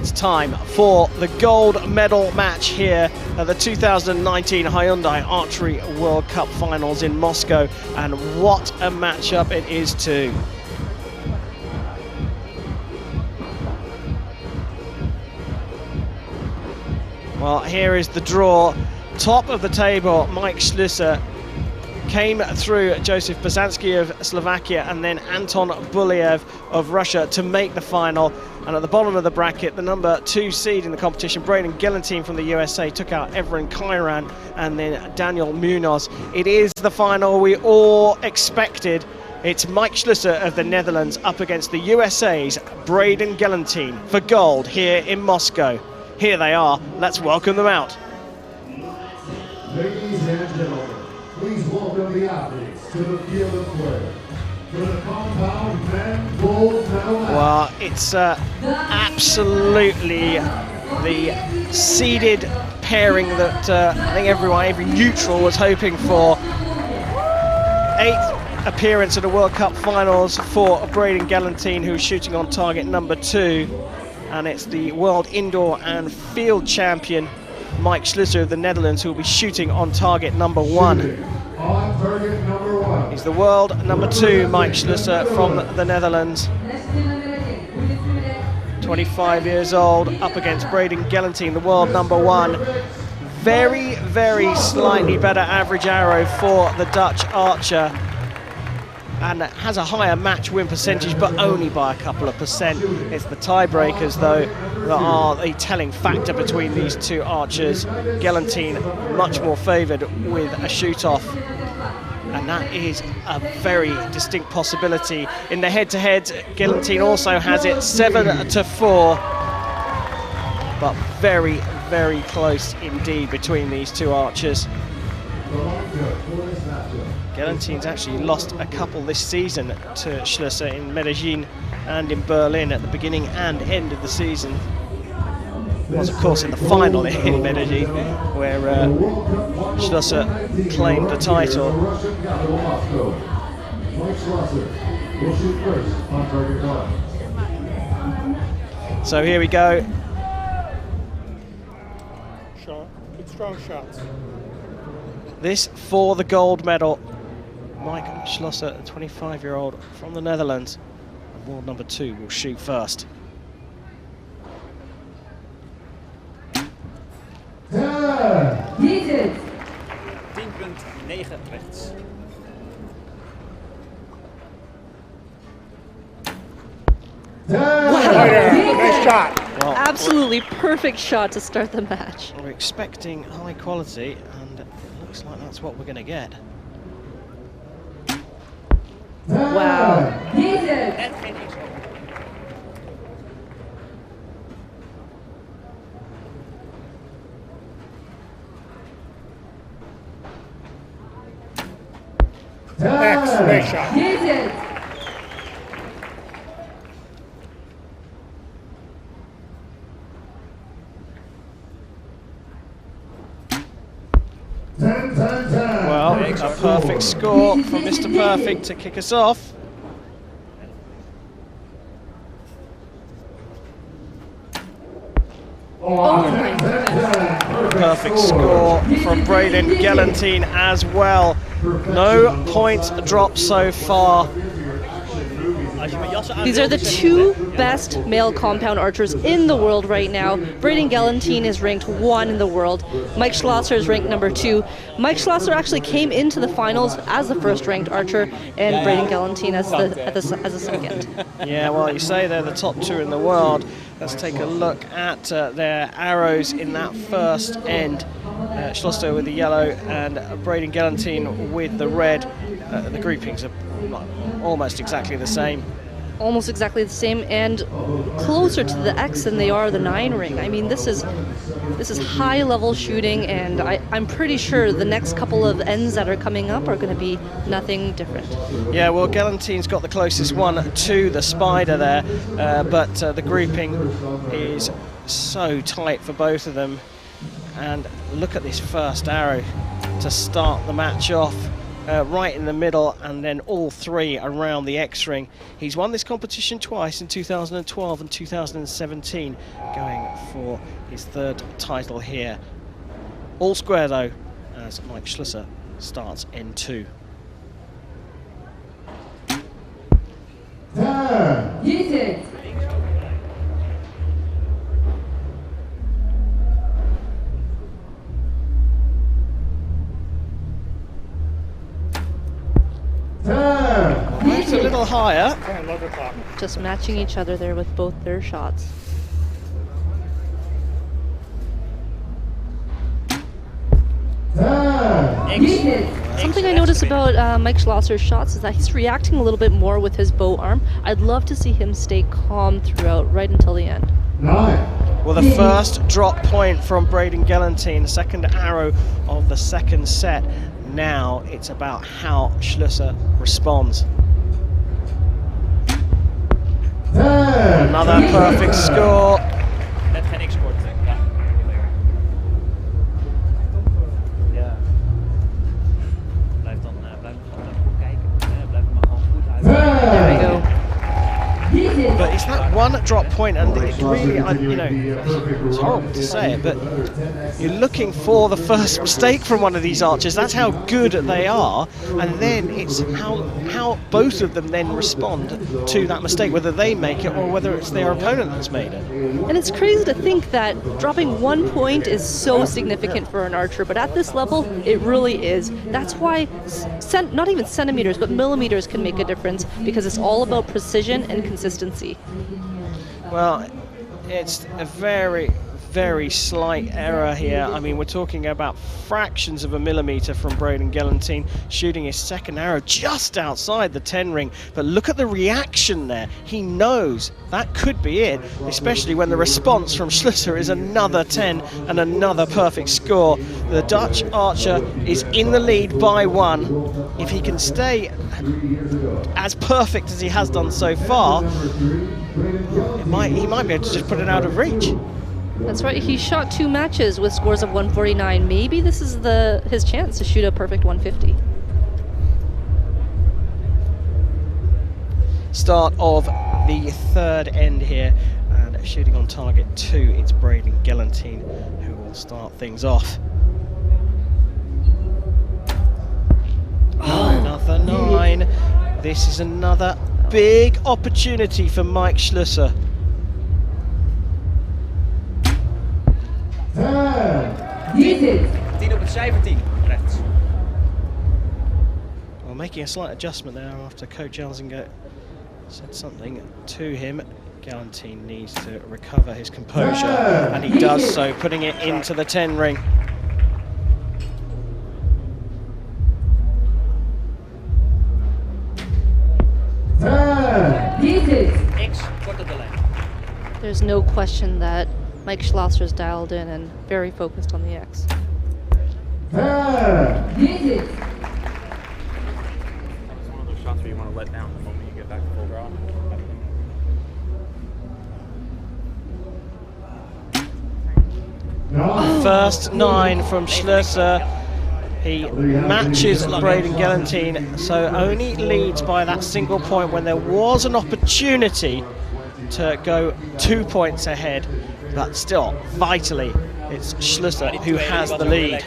It's time for the gold medal match here at the 2019 Hyundai Archery World Cup Finals in Moscow, and what a matchup it is too. Well, here is the draw. Top of the table, Mike Schloesser came through Joseph Basansky of Slovakia and then Anton Buliev of Russia to make the final. And at the bottom of the bracket, the number 2 seed in the competition, Braden Gellenthien from the USA, took out Evren Kairan and then Daniel Munoz. It is the final we all expected. It's Mike Schloesser of the Netherlands up against the USA's Braden Gellenthien for gold here in Moscow. Here they are. Let's welcome them out. Ladies and gentlemen, please welcome the athletes to the field of play. For the compound men gold medal match. Well, it's absolutely the seeded pairing that I think every neutral was hoping for. 8th appearance at the World Cup Finals for Braden Gellenthien, who's shooting on target number 2. And it's the world indoor and field champion, Mike Schloesser of the Netherlands, who will be shooting on target number 1. On target number 1. He's the world number 2, Mike Schloesser from the Netherlands. 25 years old, up against Braden Gellenthien, the world number 1. Very, very slightly better average arrow for the Dutch archer, and has a higher match win percentage, but only by a couple of percent. It's the tiebreakers, though, that are the telling factor between these two archers. Gellenthien much more favoured with a shoot-off, and that is a very distinct possibility. In the head-to-head, Gellenthien also has it 7-4, but very, very close indeed between these two archers. Gellenthien's actually lost a couple this season to Schloesser in Medellin and in Berlin at the beginning and end of the season. Was of course in the final in Medellin, where Schloesser claimed the title. So here we go. Shot, good strong shots. This for the gold medal. Mike Schloesser, a 25-year-old from the Netherlands, and world number 2 will shoot first. Needed. 10.9 rechts. Nice shot. Well, Absolutely perfect shot to start the match. we're expecting high quality, and it looks like that's what we're going to get. Wow. En finish. Nice shot. Well, a perfect score from Mr. Perfect to kick us off. Perfect score from Braden Gellenthien as well. No points dropped so far. These are the 2 best male compound archers in the world right now. Braden Gellenthien is ranked 1 in the world. Mike Schloesser is ranked number 2. Mike Schloesser actually came into the finals as the first ranked archer, and Braden Gellenthien as a second. Yeah, well, you say they're the top 2 in the world. Let's take a look at their arrows in that first end. Schloesser with the yellow and Braden Gellenthien with the red. The groupings are almost exactly the same. Almost exactly the same, and closer to the X than they are the 9 ring. I mean, this is high level shooting, and I'm pretty sure the next couple of ends that are coming up are going to be nothing different. Yeah, well, Gellenthien's got the closest one to the spider there, but the grouping is so tight for both of them. And look at this first arrow to start the match off. right in the middle, and then all 3 around the X-ring. He's won this competition twice, in 2012 and 2017, going for his 3rd title here. All square though, as Mike Schloesser starts N2. Time. It's a little higher. Just matching each other there with both their shots. Something I notice about Mike Schlosser's shots is that he's reacting a little bit more with his bow arm. I'd love to see him stay calm throughout, right until the end. 9. Well, the first drop point from Braden Gellenthien, the second arrow of the second set. Now it's about how Schloesser responds. Another perfect score. Net geen X scoort. Ja. Ja. Blijf dan goed kijken. Blijf maar gewoon goed uit. There we go. But it's that one drop point, and it really, you know, it's horrible to say it, but you're looking for the first mistake from one of these archers. That's how good they are, and then it's how both of them then respond to that mistake, whether they make it or whether it's their opponent that's made it. And it's crazy to think that dropping 1 point is so significant for an archer, but at this level, it really is. That's why not even centimeters, but millimeters can make a difference, because it's all about precision and consistency. Well, it's a very, very slight error here. I mean, we're talking about fractions of a millimeter from Braden Gellenthien shooting his second arrow just outside the 10 ring. But look at the reaction there. He knows that could be it, especially when the response from Schloesser is another 10 and another perfect score. The Dutch archer is in the lead by 1. If he can stay as perfect as he has done so far, he might be able to just put it out of reach. That's right, he shot 2 matches with scores of 149. Maybe this is his chance to shoot a perfect 150. Start of the 3rd end here, and shooting on target 2, it's Braden Gellenthien who will start things off. Another 9. This is another big opportunity for Mike Schloesser. 10 op het cijfer 10, rechts. Well, making a slight adjustment there after Coach Elzinga said something to him. Gellenthien needs to recover his composure, and he does so, putting it into the 10 ring. X, korte de lijn. There's no question that Mike Schlosser's dialed in and very focused on the X. It's one of those shots where you want to let down the moment you get back to full draw. First 9 from Schloesser. He matches Braden Gellenthien, so only leads by that single point when there was an opportunity to go 2 points ahead, but still, vitally, it's Schloesser who has the lead.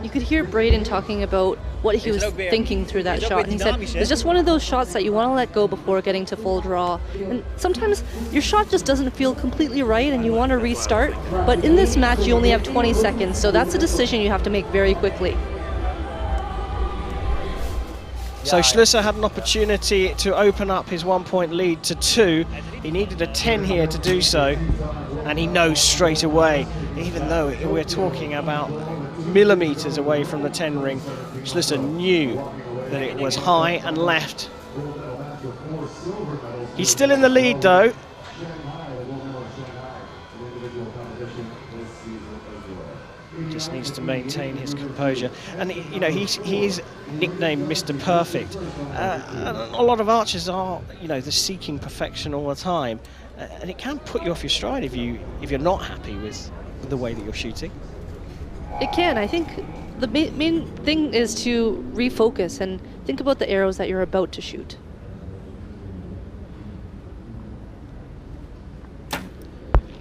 You could hear Braden talking about what he was thinking through that shot, and he said it's just one of those shots that you want to let go before getting to full draw, and sometimes your shot just doesn't feel completely right and you want to restart, but in this match you only have 20 seconds, so that's a decision you have to make very quickly. So Schloesser had an opportunity to open up his 1 point lead to 2. He needed a 10 here to do so, and he knows straight away, even though we're talking about millimeters away from the 10 ring, Schloesser knew that it was high and left. He's still in the lead though. Just needs to maintain his composure, and you know he is nicknamed Mr. Perfect. A lot of archers are, you know, they're seeking perfection all the time, and it can put you off your stride if you're not happy with the way that you're shooting. It can. I think the main thing is to refocus and think about the arrows that you're about to shoot.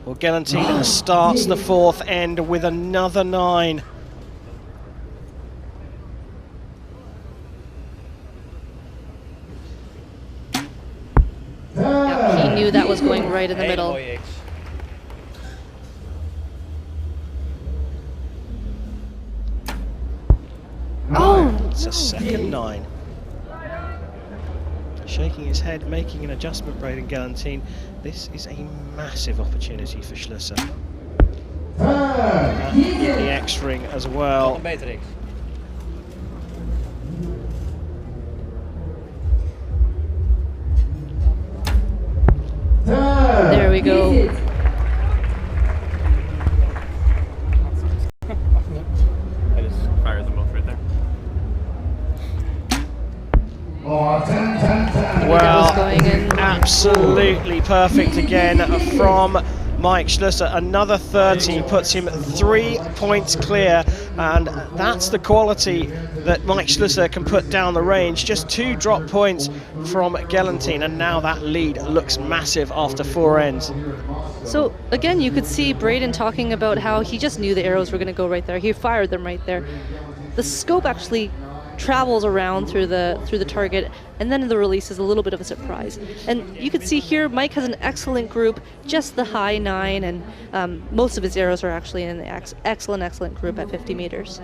Well, Gellenthien starts the fourth end with another 9. Yep, he knew that was going right in the middle. Oh! It's a second 9. Shaking his head, making an adjustment, Braden Gellenthien. This is a massive opportunity for Schloesser. And in the X-ring as well. There we go. I just fired them both right there. Oh, 10, 10, 10. Well, going in. absolutely perfect again from Mike Schloesser. Another 30 puts him 3 points clear, and that's the quality that Mike Schloesser can put down the range. Just 2 drop points from Gellenthien, and now that lead looks massive after 4 ends. So again, you could see Braden talking about how he just knew the arrows were going to go right there. He fired them right there. The scope actually travels around through the target, and then the release is a little bit of a surprise. And you can see here Mike has an excellent group, just the high 9, and most of his arrows are actually in the excellent group at 50 meters.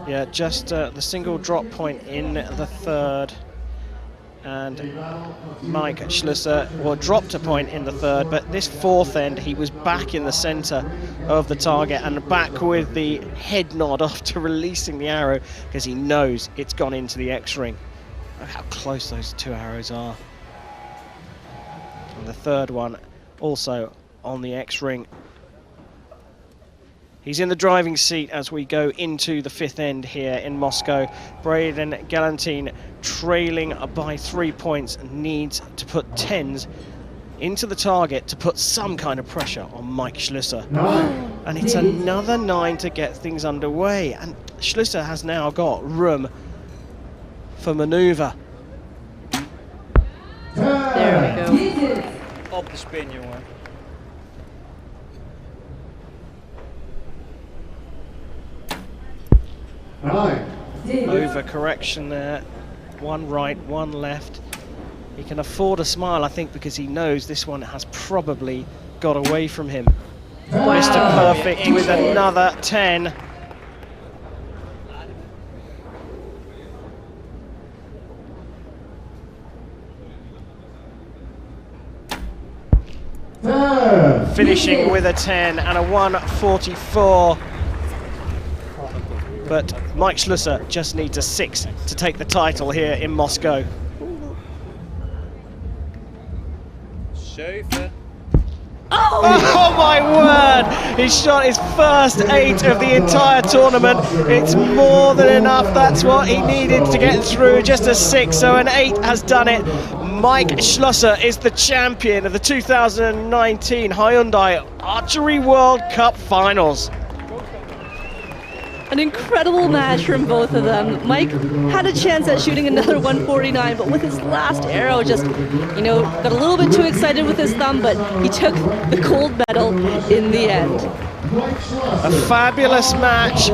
Yeah, just the single drop point in the third, and Mike Schloesser, well, dropped a point in the third, but this fourth end he was back in the center of the target and back with the head nod after releasing the arrow, because he knows it's gone into the X-ring. Look how close those 2 arrows are. And the third one also on the X-ring. He's in the driving seat as we go into the 5th end here in Moscow. Braden Gellenthien trailing by 3 points, needs to put 10s into the target to put some kind of pressure on Mike Schloesser. And it's another 9 to get things underway, and Schloesser has now got room for manoeuvre. There we go. Op de spin, jongen. Over correction there. 1 right, 1 left. He can afford a smile, I think, because he knows this one has probably got away from him. Mr. Perfect with another 10. Finishing with a 10 and a 1:44. But Mike Schloesser just needs a 6 to take the title here in Moscow. Oh my word! He shot his first 8 of the entire tournament. It's more than enough. That's what he needed to get through. Just a 6, so an 8 has done it. Mike Schloesser is the champion of the 2019 Hyundai Archery World Cup Finals. An incredible match from both of them. Mike had a chance at shooting another 149, but with his last arrow just, got a little bit too excited with his thumb, but he took the gold medal in the end. A fabulous match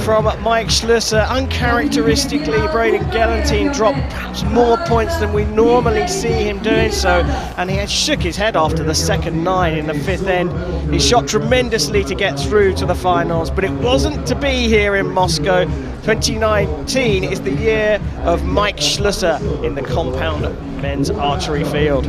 from Mike Schloesser. Uncharacteristically, Braden Gellenthien dropped perhaps more points than we normally see him doing so, and he had shook his head after the second 9 in the 5th end. He shot tremendously to get through to the finals, but it wasn't to be here in Moscow. 2019 is the year of Mike Schloesser in the compound men's archery field.